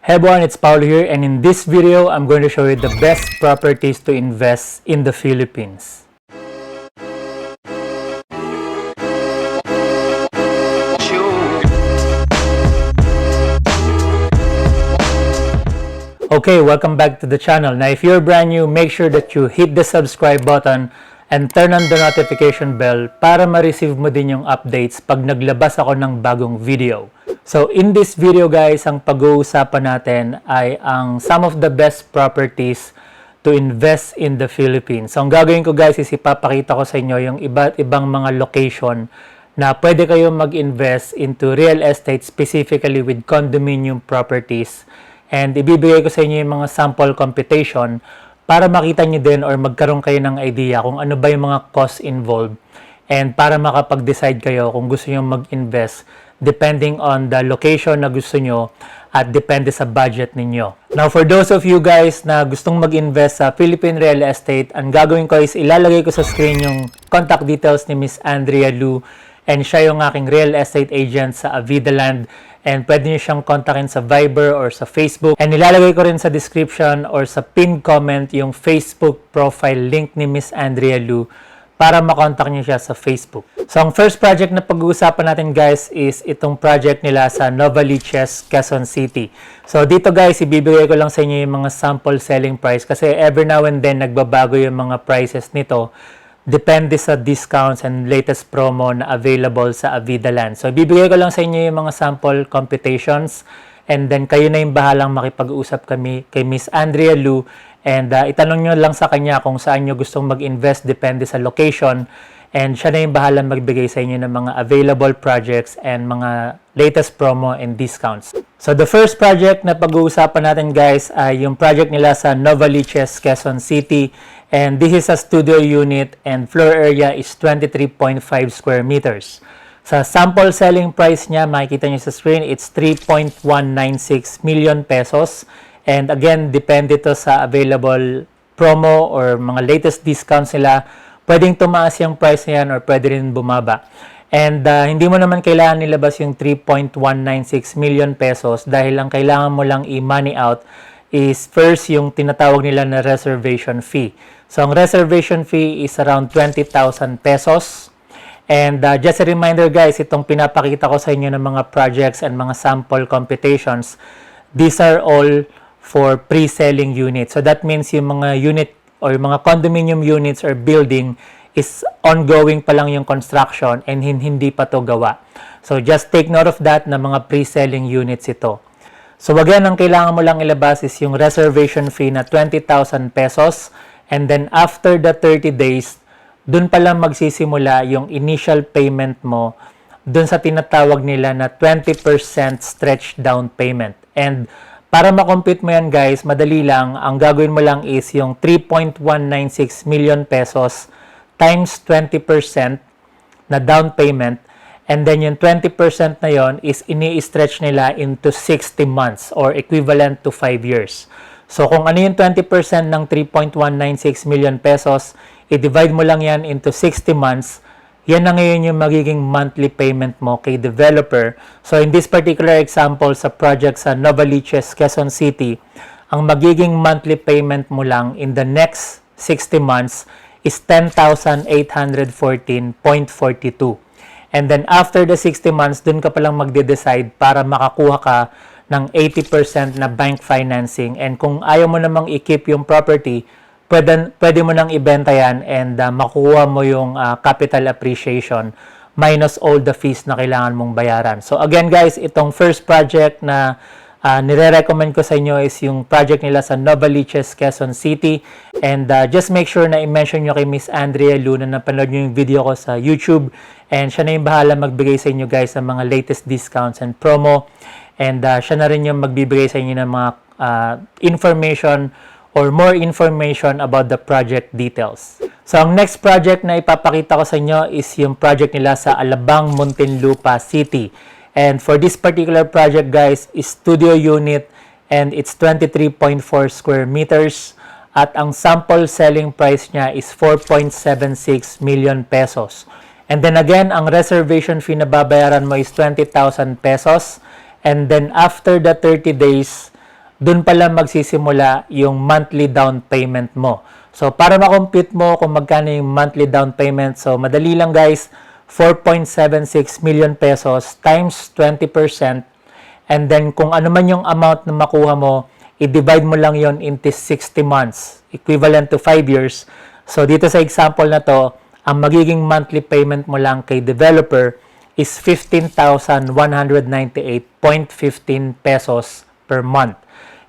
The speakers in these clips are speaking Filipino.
Hey everyone, it's Paolo here, and in this video, I'm going to show you the best properties to invest in the Philippines. Okay, welcome back to the channel. Now, if you're brand new, make sure that you hit the subscribe button and turn on the notification bell para ma-receive mo din yung updates pag naglabas ako ng bagong video. So, in this video guys, ang pag-uusapan natin ay ang some of the best properties to invest in the Philippines. So, ang gagawin ko guys is ipapakita ko sa inyo yung iba't ibang mga location na pwede kayo mag-invest into real estate, specifically with condominium properties. And ibibigay ko sa inyo yung mga sample computation para makita nyo din or magkaroon kayo ng idea kung ano ba yung mga costs involved and para makapag-decide kayo kung gusto nyo mag-invest depending on the location na gusto nyo at depende sa budget ninyo. Now, for those of you guys na gustong mag-invest sa Philippine real estate, ang gagawin ko is ilalagay ko sa screen yung contact details ni Miss Andrea Lu, and siya yung aking real estate agent sa Avidaland. And pwede nyo siyang kontakin sa Viber or sa Facebook. And nilalagay ko rin sa description or sa pinned comment yung Facebook profile link ni Miss Andrea Lu para makontak nyo siya sa Facebook. So, ang first project na pag-uusapan natin guys is itong project nila sa Novaliches, Quezon City. So, dito guys, ibibigay ko lang sa inyo yung mga sample selling price kasi every now and then nagbabago yung mga prices nito. Depende sa discounts and latest promo na available sa Avidaland. So, ibibigay ko lang sa inyo yung mga sample computations and then kayo na yung bahalang makipag-usap kami kay Miss Andrea Lu and itanong nyo lang sa kanya kung saan nyo gustong mag-invest depende sa location and siya na yung bahalang magbigay sa inyo ng mga available projects and mga latest promo and discounts. So, the first project na pag-uusapan natin guys ay yung project nila sa Novaliches, Quezon City. And this is a studio unit and floor area is 23.5 square meters. Sa sample selling price niya, makikita niyo sa screen, it's 3.196 million pesos. And again, depende to sa available promo or mga latest discounts nila. Pwedeng tumaas yung price niyan or pwede rin bumaba. And hindi mo naman kailangan nilabas yung 3.196 million pesos dahil ang kailangan mo lang i-money out is first yung tinatawag nila na reservation fee. So, ang reservation fee is around 20,000 pesos. And just a reminder guys, itong pinapakita ko sa inyo ng mga projects and mga sample computations, these are all for pre-selling units. So, that means yung mga unit or yung mga condominium units or building is ongoing pa lang yung construction and hindi pa to gawa. So, just take note of that na mga pre-selling units ito. So, again, ang kailangan mo lang ilabas is yung reservation fee na 20,000 pesos. And then, after the 30 days, dun pa lang magsisimula yung initial payment mo dun sa tinatawag nila na 20% stretch down payment. And para makompute mo yan guys, madali lang. Ang gagawin mo lang is yung 3.196 million pesos times 20% na down payment. And then yung 20% na yon is ini-stretch nila into 60 months or equivalent to 5 years. So, kung ano yung 20% ng 3.196 million pesos, i-divide mo lang yan into 60 months, yan na ngayon yung magiging monthly payment mo kay developer. So, in this particular example sa project sa Novaliches, Quezon City, ang magiging monthly payment mo lang in the next 60 months is 10,814.42. And then, after the 60 months, dun ka palang magde-decide para makakuha ka ng 80% na bank financing. And kung ayaw mo namang i-keep yung property, pwede mo nang ibenta yan and makuha mo yung capital appreciation minus all the fees na kailangan mong bayaran. So again guys, itong first project na nire-recommend ko sa inyo is yung project nila sa Novaliches, Quezon City. And just make sure na i-mention nyo kay Miss Andrea Lu na napanood nyo yung video ko sa YouTube. And siya na yung bahala magbigay sa inyo guys ng mga latest discounts and promo. And siya na rin yung magbibigay sa inyo ng mga information or more information about the project details. So, ang next project na ipapakita ko sa inyo is yung project nila sa Alabang, Muntinlupa City. And for this particular project, guys, is studio unit and it's 23.4 square meters. At ang sample selling price niya is 4.76 million pesos. And then again, ang reservation fee na babayaran mo is 20,000 pesos. And then after the 30 days, dun pala magsisimula yung monthly down payment mo. So, para ma-compute mo kung magkano yung monthly down payment, so madali lang guys, 4.76 million pesos times 20%, and then kung ano man yung amount na makuha mo, i-divide mo lang yon into 60 months, equivalent to 5 years. So, dito sa example na to, ang magiging monthly payment mo lang kay developer is 15,198.15 pesos per month.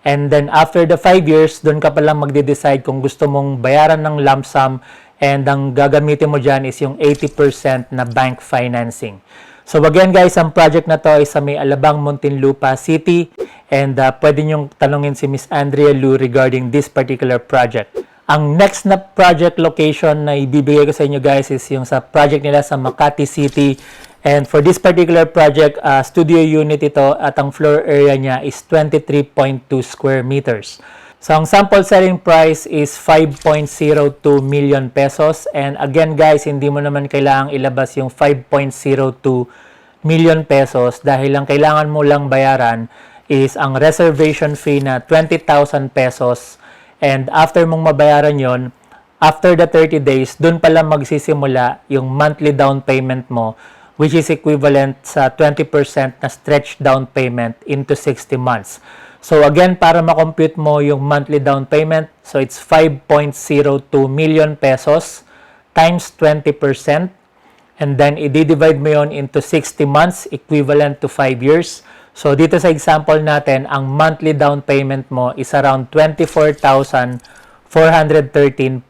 And then after the 5 years, doon ka palang magde-decide kung gusto mong bayaran ng lump sum, and ang gagamitin mo dyan is yung 80% na bank financing. So again guys, ang project na to ay sa may Alabang, Muntinlupa City, and pwede nyong tanungin si Miss Andrea Lu regarding this particular project. Ang next na project location na ibibigay ko sa inyo guys is yung sa project nila sa Makati City. And for this particular project, studio unit ito at ang floor area niya is 23.2 square meters. So ang sample selling price is 5.02 million pesos. And again guys, hindi mo naman kailangang ilabas yung 5.02 million pesos dahil ang kailangan mo lang bayaran is ang reservation fee na 20,000 pesos. And after mong mabayaran yon, after the 30 days, dun pala magsisimula yung monthly down payment mo, which is equivalent sa 20% na stretch down payment into 60 months. So again, para ma-compute mo yung monthly down payment, so it's 5.02 million pesos times 20%, and then i-divide mo yon into 60 months, equivalent to 5 years. So, dito sa example natin, ang monthly down payment mo is around 24,413.02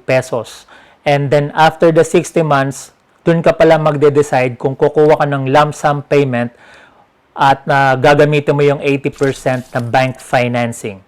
pesos. And then, after the 60 months, dun ka pala magde-decide kung kukuha ka ng lump sum payment at gagamitin mo yung 80% na bank financing.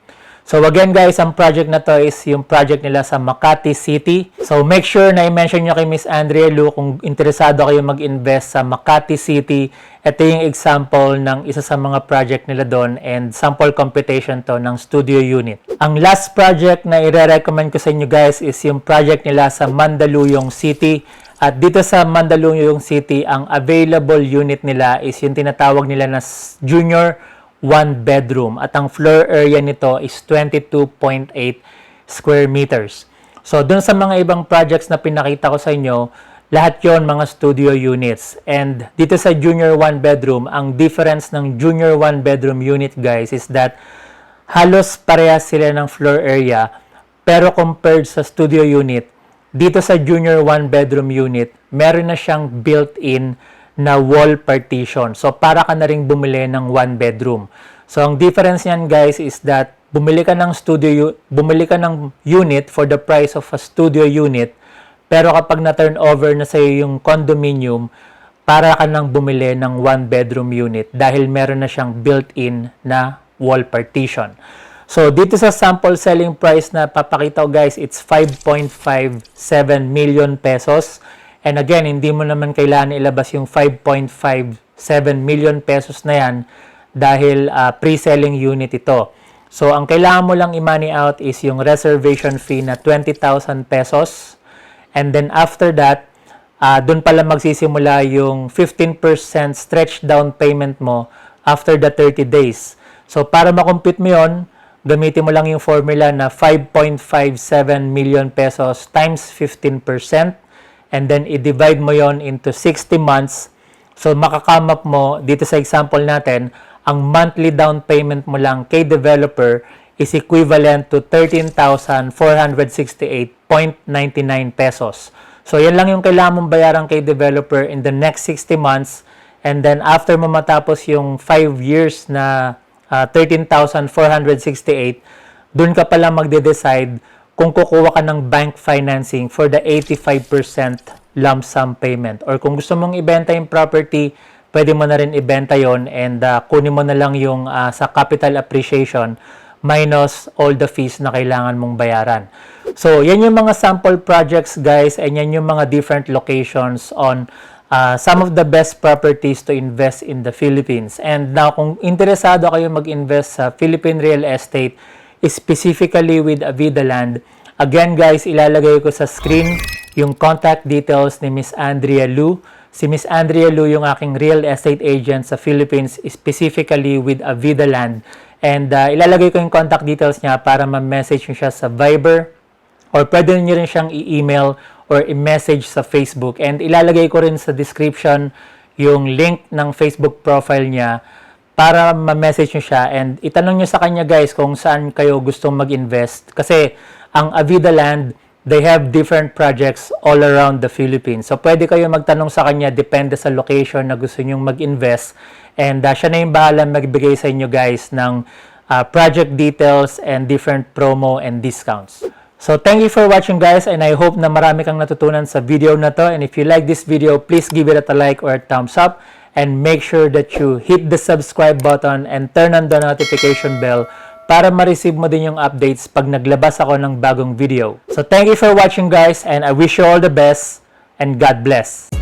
So again guys, ang project na to is yung project nila sa Makati City. So make sure na i-mention nyo kay Miss Andrea Lu kung interesado kayo mag-invest sa Makati City. Ito yung example ng isa sa mga project nila doon, and sample computation to ng studio unit. Ang last project na i-recommend ko sa inyo guys is yung project nila sa Mandaluyong City. At dito sa Mandaluyong City, ang available unit nila is yung tinatawag nila na junior 1 bedroom, at ang floor area nito is 22.8 square meters. So, dun sa mga ibang projects na pinakita ko sa inyo, lahat yon mga studio units. And dito sa junior 1 bedroom, ang difference ng junior 1 bedroom unit guys is that halos parehas sila ng floor area, pero compared sa studio unit, dito sa junior 1 bedroom unit, meron na siyang built-in na wall partition. So, para ka na rin bumili ng 1 bedroom. So, ang difference niyan guys is that bumili ka ng unit for the price of a studio unit, pero kapag na-turn over na sa'yo yung condominium, para ka nang bumili ng 1 bedroom unit dahil meron na siyang built-in na wall partition. So, dito sa sample selling price na papakita ko guys, it's 5.57 million pesos. And again, hindi mo naman kailangan ilabas yung 5.57 million pesos na yan dahil pre-selling unit ito. So, ang kailangan mo lang i-money out is yung reservation fee na 20,000 pesos. And then after that, dun pala magsisimula yung 15% stretch down payment mo after the 30 days. So, para makompute mo yun, gamitin mo lang yung formula na 5.57 million pesos times 15%. And then, i-divide mo yon into 60 months. So, makakam up mo, dito sa example natin, ang monthly down payment mo lang kay developer is equivalent to 13,468.99 pesos. So, yan lang yung kailangan mong bayaran kay developer in the next 60 months. And then, after mo matapos yung 5 years na 13,468, dun ka pala magde-decide kung kukuha ka ng bank financing for the 85% lump sum payment. Or kung gusto mong ibenta yung property, pwede mo na rin ibenta yon, and kunin mo na lang yung sa capital appreciation minus all the fees na kailangan mong bayaran. So, yan yung mga sample projects guys, and yan yung mga different locations on some of the best properties to invest in the Philippines. And now, kung interesado kayo mag-invest sa Philippine real estate, specifically with Avida Land, again guys, ilalagay ko sa screen yung contact details ni Miss Andrea Lu. Si Miss Andrea Lu yung aking real estate agent sa Philippines, specifically with Avida Land. And ilalagay ko yung contact details niya para ma-message nyo siya sa Viber, or pwede nyo rin siyang i-email or i-message sa Facebook. And ilalagay ko rin sa description yung link ng Facebook profile niya para ma-message nyo siya. And itanong nyo sa kanya guys kung saan kayo gustong mag-invest. Kasi ang Avida Land, they have different projects all around the Philippines. So pwede kayo magtanong sa kanya depende sa location na gusto nyong mag-invest. And siya na yung bahala magbigay sa inyo guys ng project details and different promo and discounts. So thank you for watching guys, and I hope na marami kang natutunan sa video na to. And if you like this video, please give it a like or a thumbs up. And make sure that you hit the subscribe button and turn on the notification bell para ma-receive mo din yung updates pag naglabas ako ng bagong video. So thank you for watching guys, and I wish you all the best and God bless.